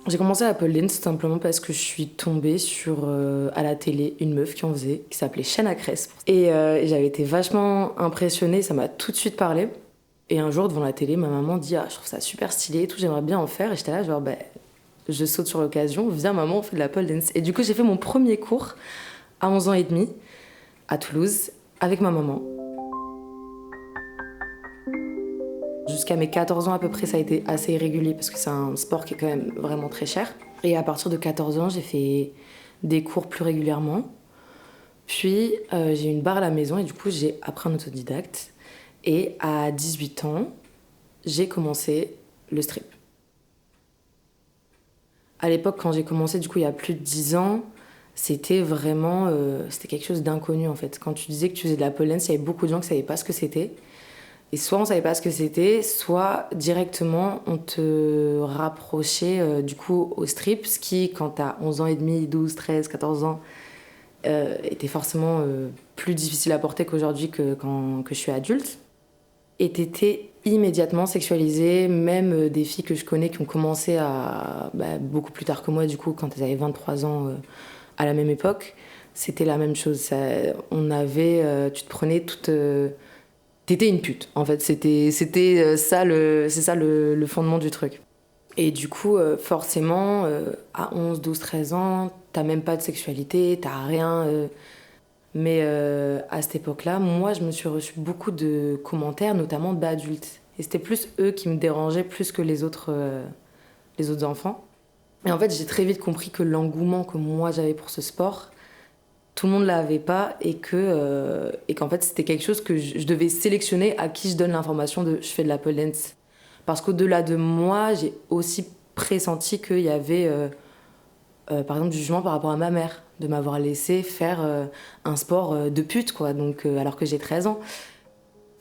J'ai commencé à pole dance tout simplement parce que je suis tombée sur, à la télé, une meuf qui en faisait, qui s'appelait Shana Cress. Et j'avais été vachement impressionnée, ça m'a tout de suite parlé. Et un jour, devant la télé, ma maman dit: «Ah, je trouve ça super stylé et tout, j'aimerais bien en faire». Et j'étais là, genre, bah, je saute sur l'occasion, viens maman, on fait de la pole dance. Et du coup, j'ai fait mon premier cours à 11 ans et demi, à Toulouse, avec ma maman. Jusqu'à mes 14 ans à peu près, ça a été assez irrégulier parce que c'est un sport qui est quand même vraiment très cher. Et à partir de 14 ans, j'ai fait des cours plus régulièrement. Puis j'ai eu une barre à la maison et du coup j'ai appris en autodidacte. Et à 18 ans, j'ai commencé le strip. À l'époque, quand j'ai commencé, du coup il y a plus de 10 ans, c'était vraiment c'était quelque chose d'inconnu en fait. Quand tu disais que tu faisais de la pole dance, il y avait beaucoup de gens qui ne savaient pas ce que c'était. Et soit on savait pas ce que c'était, soit directement on te rapprochait du coup au strip, ce qui, quand t'as 11 ans et demi, 12, 13, 14 ans, était forcément plus difficile à porter qu'aujourd'hui que je suis adulte. Et t'étais immédiatement sexualisée, même des filles que je connais qui ont commencé beaucoup plus tard que moi, du coup, quand elles avaient 23 ans à la même époque, c'était la même chose. Tu te prenais toute. T'étais une pute, en fait. C'était ça, c'est ça le fondement du truc. Et du coup, forcément, à 11, 12, 13 ans, t'as même pas de sexualité, t'as rien. Mais à cette époque-là, moi, je me suis reçu beaucoup de commentaires, notamment d'adultes. Et c'était plus eux qui me dérangeaient plus que les autres enfants. Et en fait, j'ai très vite compris que l'engouement que moi j'avais pour ce sport, tout le monde l'avait pas et qu'en fait c'était quelque chose que je devais sélectionner à qui je donne l'information de je fais de la pole dance. Parce qu'au-delà de moi, j'ai aussi pressenti qu'il y avait par exemple du jugement par rapport à ma mère de m'avoir laissé faire un sport de pute quoi, donc alors que j'ai 13 ans.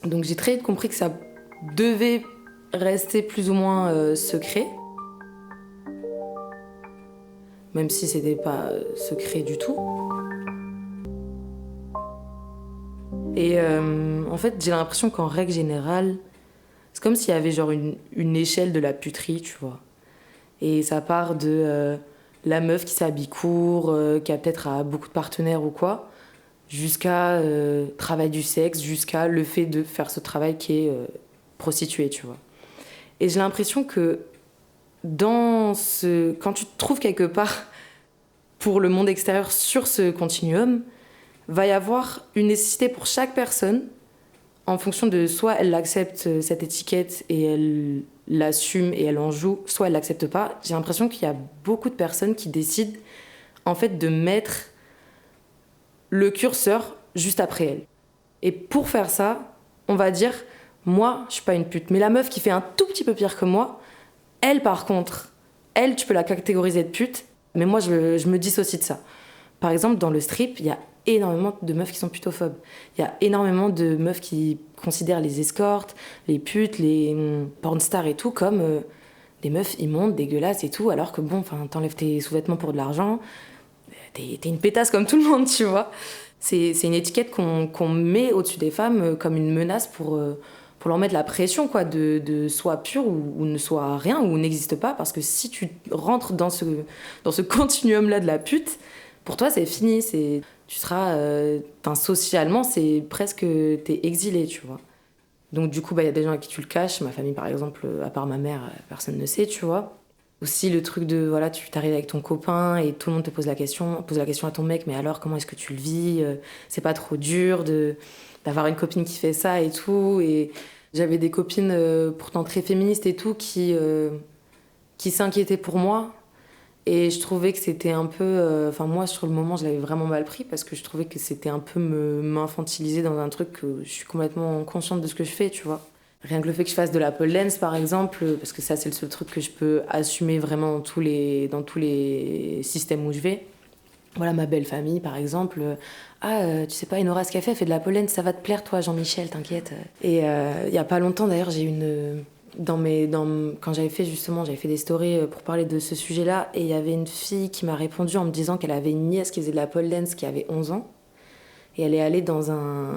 Donc j'ai très vite compris que ça devait rester plus ou moins secret, même si c'était pas secret du tout. Et en fait, j'ai l'impression qu'en règle générale, c'est comme s'il y avait genre une échelle de la puterie, tu vois. Et ça part de la meuf qui s'habille court, qui a peut-être beaucoup de partenaires ou quoi, jusqu'à travail du sexe, jusqu'à le fait de faire ce travail qui est prostituée, tu vois. Et j'ai l'impression que quand tu te trouves quelque part pour le monde extérieur sur ce continuum, va y avoir une nécessité pour chaque personne en fonction de soit elle accepte cette étiquette et elle l'assume et elle en joue, soit elle l'accepte pas. J'ai l'impression qu'il y a beaucoup de personnes qui décident en fait de mettre le curseur juste après elle. Et pour faire ça, on va dire moi, je suis pas une pute, mais la meuf qui fait un tout petit peu pire que moi, elle par contre, elle tu peux la catégoriser de pute, mais moi je me dissocie de ça. Par exemple, dans le strip, il y a énormément de meufs qui sont putophobes. Il y a énormément de meufs qui considèrent les escortes, les putes, les pornstars et tout comme des meufs immondes, dégueulasses et tout, alors que bon, enfin, t'enlèves tes sous-vêtements pour de l'argent, t'es une pétasse comme tout le monde, tu vois. C'est une étiquette qu'on met au-dessus des femmes comme une menace pour leur mettre la pression, quoi, de soit pure ou ne soit rien, ou n'existe pas, parce que si tu rentres dans ce continuum-là de la pute, pour toi, c'est fini. Tu seras. Socialement, c'est presque. T'es exilé, tu vois. Donc, du coup, il y a des gens à qui tu le caches. Ma famille, par exemple, à part ma mère, personne ne sait, tu vois. Aussi, le truc de. Voilà, tu t'arrives avec ton copain et tout le monde te pose la question à ton mec, mais alors, comment est-ce que tu le vis? C'est pas trop dur d'avoir une copine qui fait ça et tout. Et j'avais des copines pourtant très féministes et tout qui s'inquiétaient pour moi. Et je trouvais que c'était un peu. Enfin, moi, sur le moment, je l'avais vraiment mal pris parce que je trouvais que c'était un peu m'infantiliser dans un truc que je suis complètement consciente de ce que je fais, tu vois. Rien que le fait que je fasse de la pole dance, par exemple, parce que ça, c'est le seul truc que je peux assumer vraiment dans tous les systèmes où je vais. Voilà, ma belle famille, par exemple. Tu sais pas, Enora, ce qu'elle fait de la pole dance, ça va te plaire, toi, Jean-Michel, t'inquiète. Et il y a pas longtemps, d'ailleurs, j'ai eu une quand j'avais fait des stories pour parler de ce sujet-là, et il y avait une fille qui m'a répondu en me disant qu'elle avait une nièce qui faisait de la pole dance qui avait 11 ans, et elle est allée dans un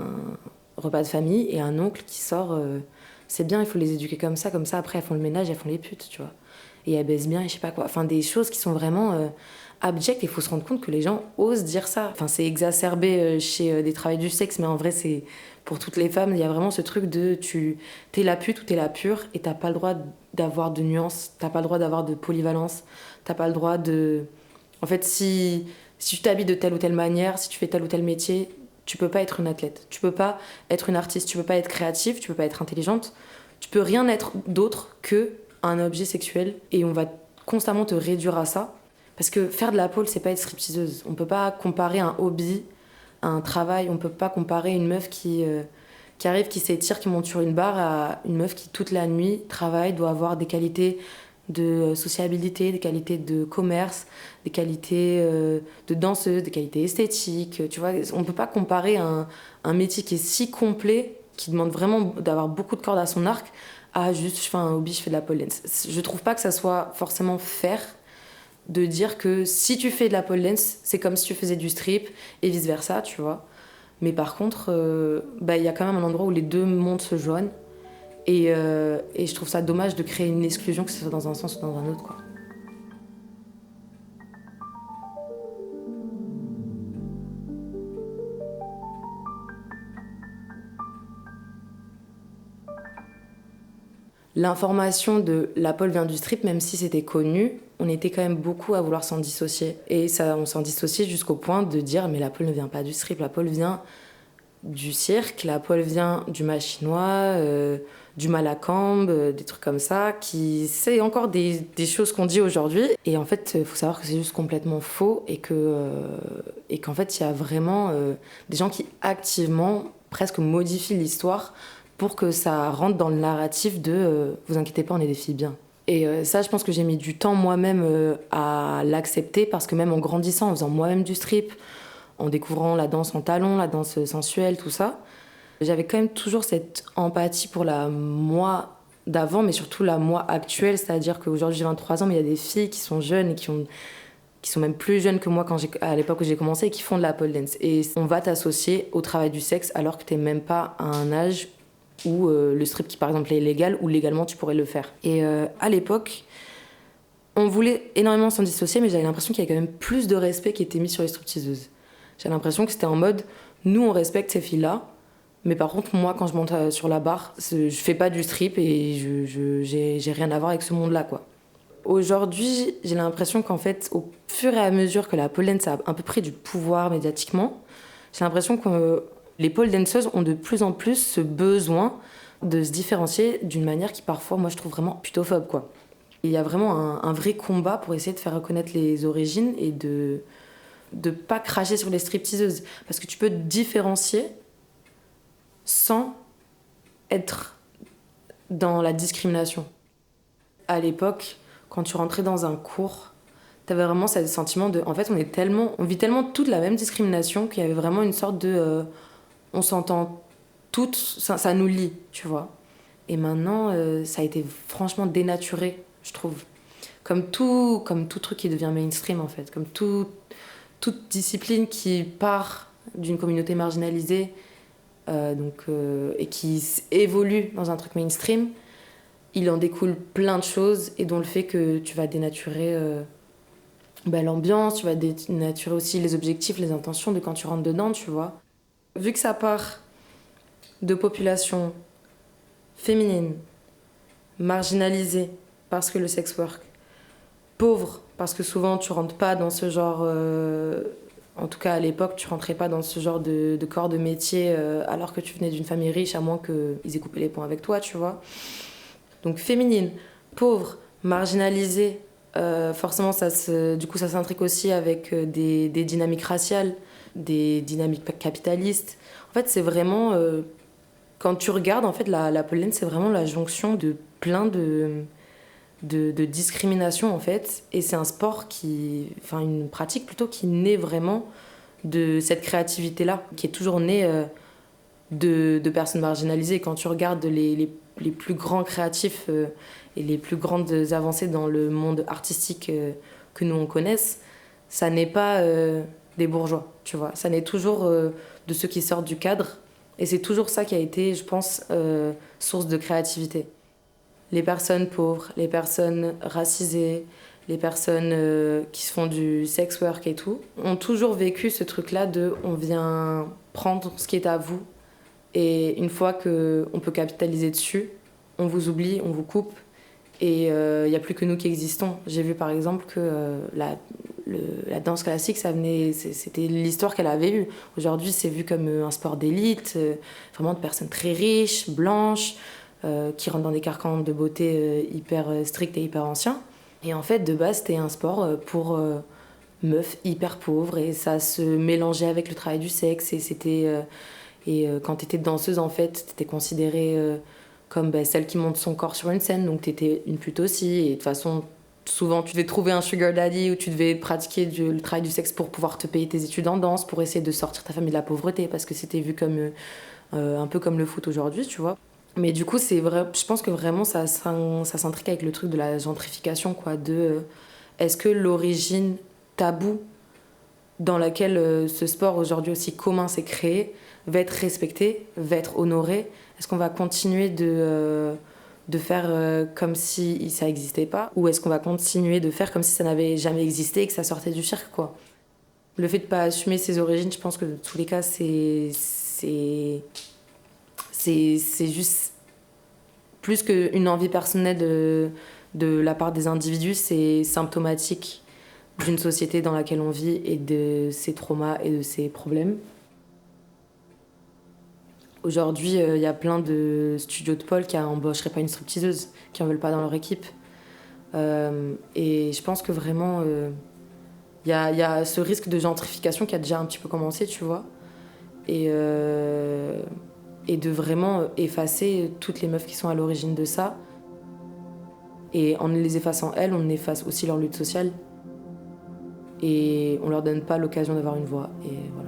repas de famille, et un oncle qui sort c'est bien, il faut les éduquer comme ça après elles font le ménage, elles font les putes, tu vois. et elle baise bien et je sais pas quoi. Enfin, des choses qui sont vraiment abjectes et il faut se rendre compte que les gens osent dire ça. Enfin, c'est exacerbé chez des travailleurs du sexe, mais en vrai, c'est pour toutes les femmes. Il y a vraiment ce truc de t'es la pute ou t'es la pure et t'as pas le droit d'avoir de nuances, t'as pas le droit d'avoir de polyvalence, t'as pas le droit de. En fait, si tu t'habilles de telle ou telle manière, si tu fais tel ou tel métier, tu peux pas être une athlète, tu peux pas être une artiste, tu peux pas être créative, tu peux pas être intelligente, tu peux rien être d'autre que un objet sexuel et on va constamment te réduire à ça. Parce que faire de la pole, c'est pas être stripteaseuse. On peut pas comparer un hobby à un travail, on peut pas comparer une meuf qui arrive, qui s'étire, qui monte sur une barre à une meuf qui toute la nuit travaille, doit avoir des qualités de sociabilité, des qualités de commerce, des qualités de danseuse, des qualités esthétiques. Tu vois, on ne peut pas comparer un métier qui est si complet, qui demande vraiment d'avoir beaucoup de cordes à son arc, à juste je fais un hobby, je fais de la pole dance. Je trouve pas que ça soit forcément fair de dire que si tu fais de la pole dance, c'est comme si tu faisais du strip et vice versa, tu vois. Mais par contre, bah, y a quand même un endroit où les deux mondes se joignent. Et je trouve ça dommage de créer une exclusion, que ce soit dans un sens ou dans un autre, quoi. L'information de la pole vient du strip, même si c'était connu, on était quand même beaucoup à vouloir s'en dissocier. Et ça, on s'en dissociait jusqu'au point de dire mais la pole ne vient pas du strip, la pole vient du cirque, la pole vient du machinois, du malacambe, des trucs comme ça, qui c'est encore des choses qu'on dit aujourd'hui. Et en fait, il faut savoir que c'est juste complètement faux et qu'en fait, il y a vraiment des gens qui activement presque modifient l'histoire pour que ça rentre dans le narratif de vous inquiétez pas, on est des filles bien. Et ça, je pense que j'ai mis du temps moi-même à l'accepter parce que même en grandissant, en faisant moi-même du strip, en découvrant la danse en talons, la danse sensuelle, tout ça, j'avais quand même toujours cette empathie pour la moi d'avant, mais surtout la moi actuelle, c'est-à-dire qu'aujourd'hui j'ai 23 ans, mais il y a des filles qui sont jeunes et qui sont même plus jeunes que moi à l'époque où j'ai commencé et qui font de la pole dance. Et on va t'associer au travail du sexe alors que t'es même pas à un âge où le strip qui par exemple est illégal ou légalement tu pourrais le faire. Et à l'époque, on voulait énormément s'en dissocier, mais j'avais l'impression qu'il y avait quand même plus de respect qui était mis sur les stripteaseuses. J'ai l'impression que c'était en mode, nous on respecte ces filles-là, mais par contre moi quand je monte sur la barre, je fais pas du strip et j'ai rien à voir avec ce monde-là, quoi. Aujourd'hui, j'ai l'impression qu'en fait, au fur et à mesure que la pole dance a un peu pris du pouvoir médiatiquement, j'ai l'impression que les pole danseuses ont de plus en plus ce besoin de se différencier d'une manière qui parfois, moi je trouve vraiment putophobe, quoi. Il y a vraiment un vrai combat pour essayer de faire reconnaître les origines et de pas cracher sur les stripteaseuses. Parce que tu peux te différencier sans être dans la discrimination. À l'époque, quand tu rentrais dans un cours, t'avais vraiment ce sentiment de... En fait, on vit tellement toute la même discrimination qu'il y avait vraiment une sorte de... on s'entend toutes, ça nous lie, tu vois. Et maintenant, ça a été franchement dénaturé, je trouve. Comme tout truc qui devient mainstream, en fait. Comme toute discipline qui part d'une communauté marginalisée et qui évolue dans un truc mainstream, il en découle plein de choses et dont le fait que tu vas dénaturer l'ambiance, tu vas dénaturer aussi les objectifs, les intentions de quand tu rentres dedans, tu vois. Vu que ça part de populations féminines, marginalisées parce que le sex work, pauvres parce que souvent tu rentres pas dans ce genre... en tout cas à l'époque, tu rentrais pas dans ce genre de corps de métier alors que tu venais d'une famille riche, à moins qu'ils aient coupé les ponts avec toi, tu vois. Donc féminine, pauvre, marginalisée, forcément du coup ça s'intrigue aussi avec des dynamiques raciales, des dynamiques capitalistes. En fait, c'est vraiment... quand tu regardes, en fait, la pole dance, c'est vraiment la jonction de plein de discrimination, en fait. Et c'est un sport enfin une pratique plutôt qui naît vraiment de cette créativité-là, qui est toujours née de personnes marginalisées. Quand tu regardes les plus grands créatifs et les plus grandes avancées dans le monde artistique que nous on connaisse, ça n'est pas des bourgeois, tu vois. Ça n'est toujours de ceux qui sortent du cadre. Et c'est toujours ça qui a été, je pense, source de créativité. les personnes pauvres, les personnes racisées, les personnes qui se font du sex work et tout, ont toujours vécu ce truc-là de on vient prendre ce qui est à vous et une fois qu'on peut capitaliser dessus, on vous oublie, on vous coupe et il n'y a plus que nous qui existons. J'ai vu par exemple que la danse classique, c'était l'histoire qu'elle avait eue. Aujourd'hui, c'est vu comme un sport d'élite, vraiment de personnes très riches, blanches, qui rentrent dans des carcans de beauté hyper stricts et hyper anciens. Et en fait, de base, c'était un sport pour meufs hyper pauvres et ça se mélangeait avec le travail du sexe. Et quand t'étais danseuse, en fait, t'étais considérée comme celle qui monte son corps sur une scène, donc t'étais une pute aussi. Et de toute façon, souvent, tu devais trouver un sugar daddy ou tu devais pratiquer le travail du sexe pour pouvoir te payer tes études en danse, pour essayer de sortir ta famille de la pauvreté, parce que c'était vu comme un peu comme le foot aujourd'hui, tu vois. Mais du coup, c'est vrai, je pense que vraiment ça s'intrique avec le truc de la gentrification, quoi, est-ce que l'origine taboue dans laquelle ce sport aujourd'hui aussi commun s'est créé va être respecté, va être honoré? Est-ce qu'on va continuer de faire comme si ça n'existait pas? Ou est-ce qu'on va continuer de faire comme si ça n'avait jamais existé et que ça sortait du cirque, quoi? Le fait de ne pas assumer ses origines, je pense que dans tous les cas, c'est juste plus qu'une envie personnelle de la part des individus, c'est symptomatique d'une société dans laquelle on vit et de ses traumas et de ses problèmes. Aujourd'hui, il y a plein de studios de pôle qui n'embaucheraient pas une stripteaseuse, qui n'en veulent pas dans leur équipe. Et je pense que vraiment, il y a ce risque de gentrification qui a déjà un petit peu commencé, tu vois. Et de vraiment effacer toutes les meufs qui sont à l'origine de ça. Et en les effaçant elles, on efface aussi leur lutte sociale. Et on leur donne pas l'occasion d'avoir une voix. Et voilà.